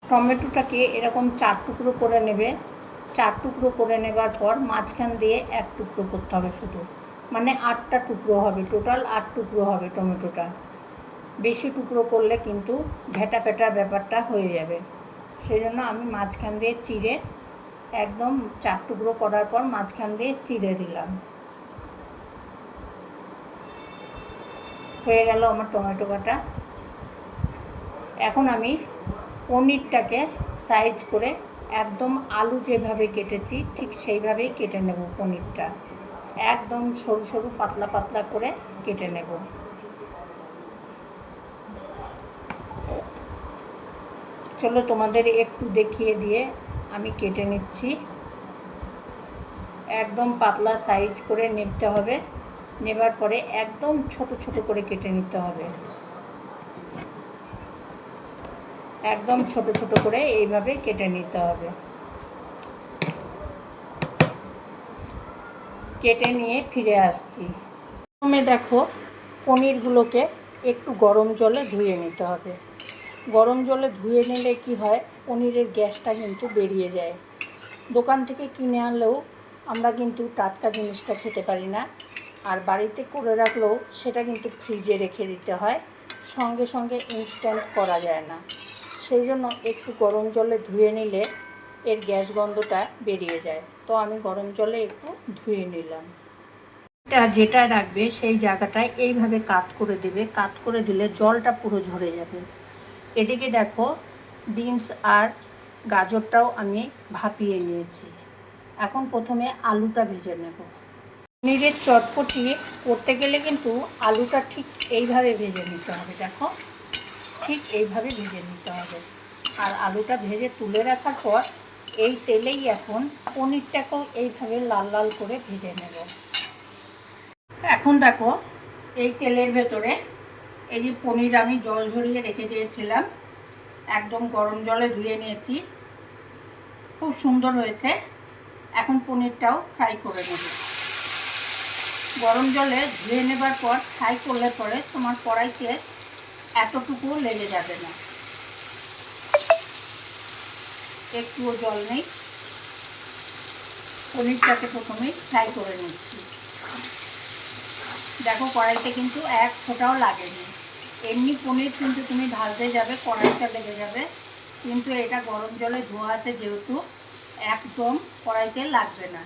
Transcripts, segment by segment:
টমেটোটাকে এরকম 4 টুকরো করে নেবে। 4 টুকরো করে নেবার পর মাঝখান দিয়ে 1 টুকরো করতে হবে শুধু, মানে 8টা টুকরো হবে, টোটাল 8 টুকরো হবে টমেটোটা। বেশি টুকরো করলে কিন্তু ঘেটা পেটা ব্যাপারটা হয়ে যাবে, সেই জন্য আমি মাঝখান দিয়ে চিড়ে একদম 4 টুকরো করার পর মাঝখান দিয়ে চিড়ে দিলাম। হয়ে গেল আমার টমেটো কাটা। এখন আমি পনিরটাকে সাইজ করে একদম আলু যেভাবে কেটেছি ঠিক সেইভাবেই কেটে নেব। পনিরটা একদম সরু সরু পাতলা পাতলা করে কেটে নেব। চলো তোমাদের একটু দেখিয়ে দিয়ে আমি কেটে নিচ্ছি। একদম পাতলা সাইজ করে নিতে হবে, নেবার পরে একদম ছোট ছোট করে কেটে নিতে হবে। একদম ছোট ছোট করে এইভাবে কেটে নিতে হবে। কেটে নিয়ে ফিরে আসছি। প্রথমে দেখো পনিরগুলোকে একটু গরম জলে ধুয়ে নিতে হবে। গরম জলে ধুয়ে নিলে কি হয়, পনিরের গ্যাসটা কিন্তু বেরিয়ে যায়। দোকান থেকে কিনে আনলেও আমরা কিন্তু টাটকা জিনিসটা খেতে পারি না, আর বাড়িতে করে রাখলেও সেটা কিন্তু ফ্রিজে রেখে দিতে হয়, সঙ্গে সঙ্গে ইনস্ট্যান্ট করা যায় না। সেই জন্য একটু গরম জলে ধুয়ে নিলে এর গ্যাস গন্ধটা বেরিয়ে যায়। তো আমি গরম জলে একটু ধুয়ে নিলাম। এটা যেটা রাখবে সেই জায়গাটায় এইভাবে কাত করে দেবে। কাত করে দিলে জলটা পুরো ঝরে যাবে। এদিকে দেখো বিনস আর গাজরটাও আমি ভাপিয়ে নিয়েছি। এখন প্রথমে আলুটা ভেজে নেব। পনিরের চটপটি করতে গেলে কিন্তু আলুটা ঠিক এইভাবে ভেজে নিতে হবে। দেখো ঠিক এইভাবে ভেজে নিতে হবে। আর আলুটা ভেজে তুলে রাখার পর এই তেলেই এখন পনিরটাকেও এইভাবে লাল লাল করে ভেজে নেব। এখন দেখো এই তেলের ভেতরে এই যে পনির আমি জল ঝরিয়ে রেখে দিয়েছিলাম, একদম গরম জলে ধুয়ে নিয়েছি, খুব সুন্দর হয়েছে। এখন পনিরটাও ফ্রাই করে নেব। গরম জলে ধুয়ে নেবার পর ফ্রাই করলে পরে তোমার কড়াইতে এতটুকুও লেগে যাবে না, একটুও জল নেই। পনিরটাকে প্রথমেই ফ্রাই করে নিচ্ছি। দেখো কড়াইতে কিন্তু এক ফোঁটাও লাগেনি। এমনি পনির কিন্তু তুমি ভাজতে যাবে কড়াইটা লেগে যাবে, কিন্তু এটা গরম জলে ধোয়া আছে যেহেতু একদম কড়াইতে লাগবে না।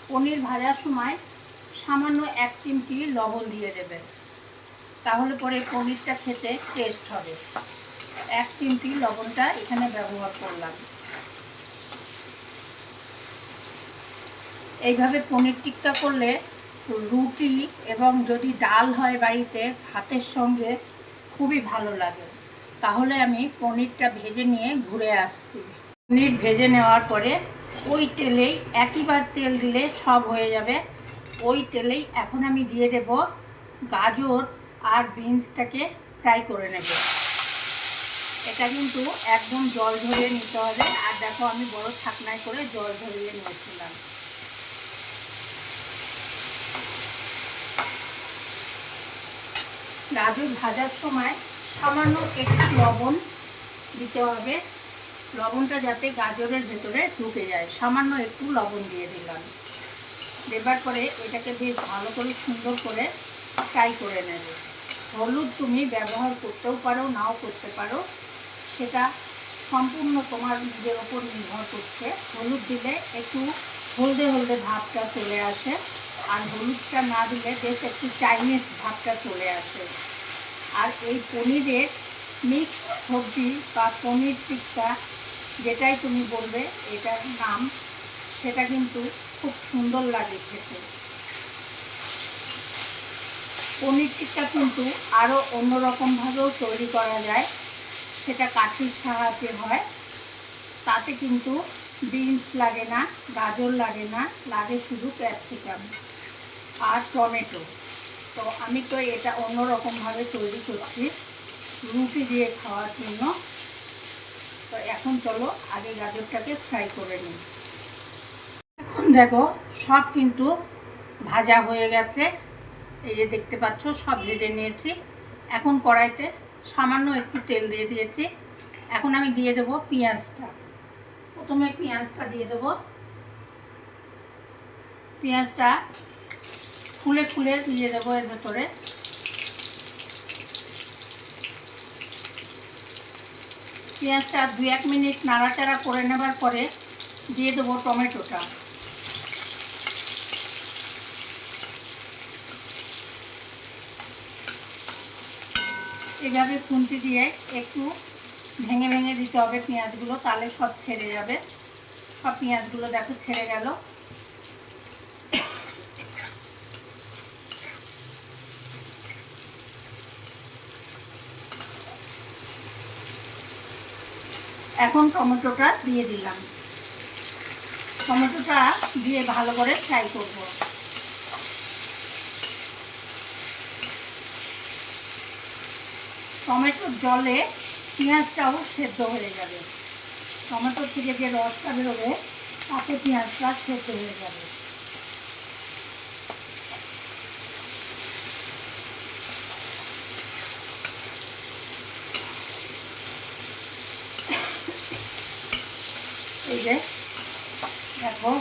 পনির ভাজার সময় সামান্য 1 চিমটি লবণ দিয়ে দেবে, তাহলে পরে পনিরটা খেতে টেস্ট হবে। 1 চিমটি লবণটা এখানে ব্যবহার করলাম। এইভাবে পনির টিক্কা করলে রুটি এবং যদি ডাল হয় বাড়িতে ভাতের সঙ্গে খুবই ভালো লাগে। তাহলে আমি পনিরটা ভেজে নিয়ে ঘুরে আসছি। পনির ভেজে নেওয়ার পরে ওই তেলেই, একইবার তেল দিলে সব হয়ে যাবে, ওই তেলেই এখন আমি দিয়ে দেব গাজর আর বিনসটাকে ফ্রাই করে নেব। এটা কিন্তু একদম জল ঝরিয়ে নিতে হবে। আর দেখো আমি বড় ছাকনায় করে জল ঝরিয়ে নিয়েছিলাম। গাজর ভাজার সময় সামান্য একটু লবণ দিতে হবে, লবণটা যাতে গাজরের ভেতরে ঢুকে যায়। সামান্য একটু লবণ দিয়ে দিলাম। দেবার পরে এটাকে বেশ ভালো করে সুন্দর করে ফ্রাই করে নেবে। হলুদ তুমি ব্যবহার করতেও পারো, নাও করতে পারো, সেটা সম্পূর্ণ তোমার নিজের ওপর নির্ভর করছে। হলুদ দিলে একটু হলদে হলদে ভাবটা চলে আসে, আর হলুদটা না দিলে বেশ একটু চাইনিজ ভাবটা চলে আসে। আর এই পনিরের মিক্স সবজি বা পনির টিক্কা যেটাই তুমি বলবে এটার নাম, সেটা কিন্তু খুব সুন্দর লাগে খেতে। পনির টিক্কা কিন্তু আরও অন্যরকমভাবেও তৈরি করা যায়, সেটা কাঠির সাহায্যে হয়। তাতে কিন্তু বিনস লাগে না, গাজর লাগে না, লাগে শুধু ক্যাপসিকাম আর টমেটো। তো আমি তো এটা অন্যরকমভাবে তৈরি করছি রুটি দিয়ে খাওয়ার জন্য। তো এখন চলো আগে গাজরটাকে ফ্রাই করে নিই। এখন দেখো সব কিন্তু ভাজা হয়ে গেছে, এই যে দেখতে পাচ্ছ সব ভেজে নিয়েছি। এখন কড়াইতে সামান্য একটু তেল দিয়ে দিয়েছি, এখন আমি দিয়ে দেবো পেঁয়াজটা। প্রথমে পেঁয়াজটা দিয়ে দেবো। পেঁয়াজটা খুলে খুলে দিয়ে দেবো এর ভেতরে। পেঁয়াজটা 2-1 মিনিট নাড়াচাড়া করে নেবার পরে দিয়ে দেবো টমেটোটা। এভাবে খুন্তি দিয়ে একটু ভেঙে ভেঙে দিতে হবে পেঁয়াজগুলো, তাহলে সব ছেড়ে যাবে। সব পেঁয়াজগুলো দেখো ছেড়ে গেল। এখন টমেটোটা দিয়ে দিলাম। টমেটোটা দিয়ে ভালো করে ফ্রাই করব। টমেটোর জলে পেঁয়াজটাও সেদ্ধ হয়ে যাবে। টমেটোর থেকে যে রসটা বেরোবে তাতে পেঁয়াজটা সেদ্ধ হয়ে যাবে। এই যে দেখো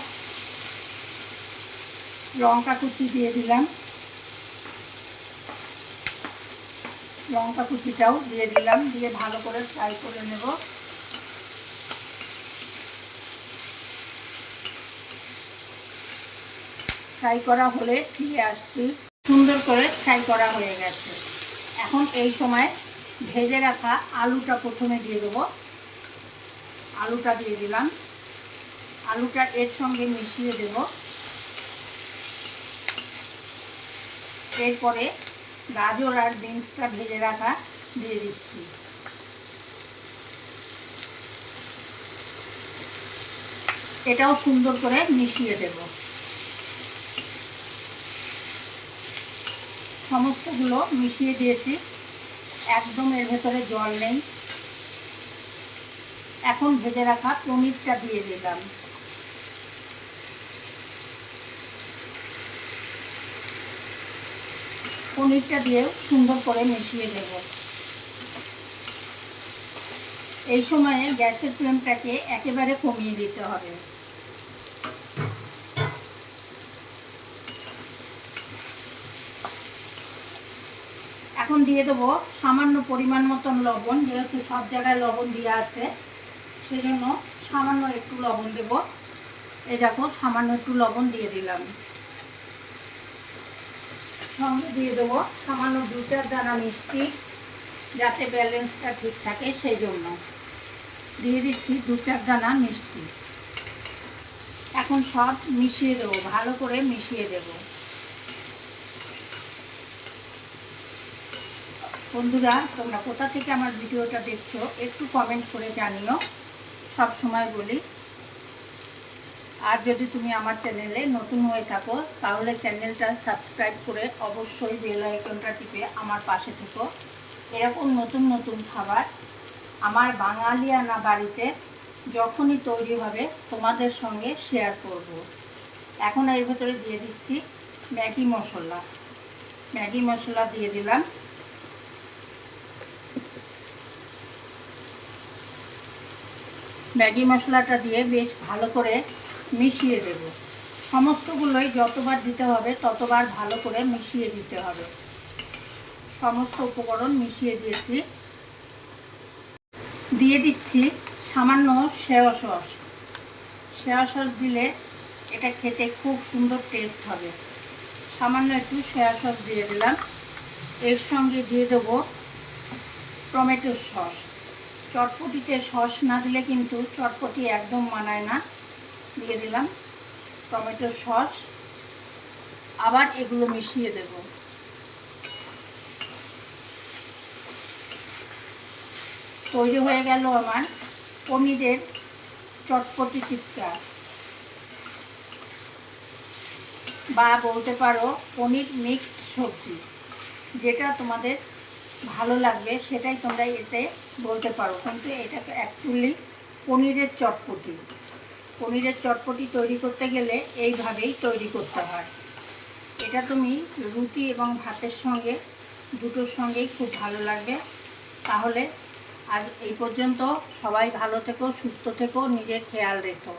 লঙ্কা কুচি দিয়ে দিলাম। লঙ্কা কুচিটাও দিয়ে দিলাম, দিয়ে ভালো করে ফ্রাই করে নেব। ফ্রাই করা হলে ফিরে আসছি। সুন্দর করে ফ্রাই করা হয়ে গেছে। এখন এই সময় ভেজে রাখা আলুটা প্রথমে দিয়ে দেবো। আলুটা দিয়ে দিলাম। আলুটা এর সঙ্গে মিশিয়ে দেব। এরপরে গাজর আর বিনসটা ভেজে রাখা দিয়ে দিচ্ছি। এটাও সুন্দর করে মিশিয়ে দেব। সমস্তগুলো মিশিয়ে দিয়েছি, একদম এর ভেতরে জল নেই। এখন ভেজে রাখা পনিরটা দিয়ে দিলাম। পনিরটা দিয়েও সুন্দর করে মিশিয়ে দেব। এই সময়ে গ্যাসের ফ্লেমটাকে একেবারে কমিয়ে দিতে হবে। এখন দিয়ে দেবো সামান্য পরিমাণ মতন লবণ, যেহেতু সব জায়গায় লবণ দেওয়া আছে সেজন্য সামান্য একটু লবণ দেব। এই দেখো সামান্য একটু লবণ দিয়ে দিলাম। সঙ্গে দিয়ে দেবো সামান্য 2-4 দানা মিষ্টি, যাতে ব্যালেন্সটা ঠিক থাকে সেই জন্য দিয়ে দিচ্ছি 2-4 দানা মিষ্টি। এখন সব মিশিয়ে দেবো, ভালো করে মিশিয়ে দেব। বন্ধুরা তোমরা কোথা থেকে আমার ভিডিওটা দেখছো একটু কমেন্ট করে জানিও, সব সময় বলি। আর যদি তুমি আমার চ্যানেলে নতুন হয়ে থাকো তাহলে চ্যানেলটা সাবস্ক্রাইব করে অবশ্যই বেল আইকনটা টিপে আমার পাশে থেকো। এরকম নতুন নতুন খাবার আমার বাঙালিয়ানা বাড়িতে যখনই তৈরি হবে তোমাদের সঙ্গে শেয়ার করব। এখন এর ভেতরে দিয়ে দিচ্ছি ম্যাগি মশলা। ম্যাগি মশলা দিয়ে দিলাম। ম্যাগি মশলাটা দিয়ে বেশ ভালো করে মিশিয়ে দেব। সমস্তগুলোই যতবার দিতে হবে ততবার ভালো করে মিশিয়ে দিতে হবে। সমস্ত উপকরণ মিশিয়ে দিয়েছি। দিয়ে দিচ্ছি সামান্য সয়া সস। সয়া সস দিলে এটা খেতে খুব সুন্দর টেস্ট হবে। সামান্য একটু সয়া সস দিয়ে দিলাম। এর সঙ্গে দিয়ে দেবো টমেটো সস। চটপটিতে সস না দিলে কিন্তু চটপটি একদম মানায় না। দিয়ে দিলাম টমেটো সস। আবার এগুলো মিশিয়ে দেব। তৈরি হয়ে গেল আমার পনিরের চটপটি টিক্কা, বা বলতে পারো পনির মিক্সড সবজি। যেটা তোমাদের ভালো লাগবে সেটাই তোমরা এতে বলতে পারো, কিন্তু এটা অ্যাকচুয়ালি পনিরের চটপটি। পনিরের চটপটি তৈরি করতে গেলে এইভাবেই তৈরি করতে হয়। এটা তুমি রুটি এবং ভাতের সঙ্গে দুটোর সঙ্গেই খুব ভালো লাগবে। তাহলে আজ এই পর্যন্ত। সবাই ভালো থেকো, সুস্থ থেকো, নিজের খেয়াল রেখো।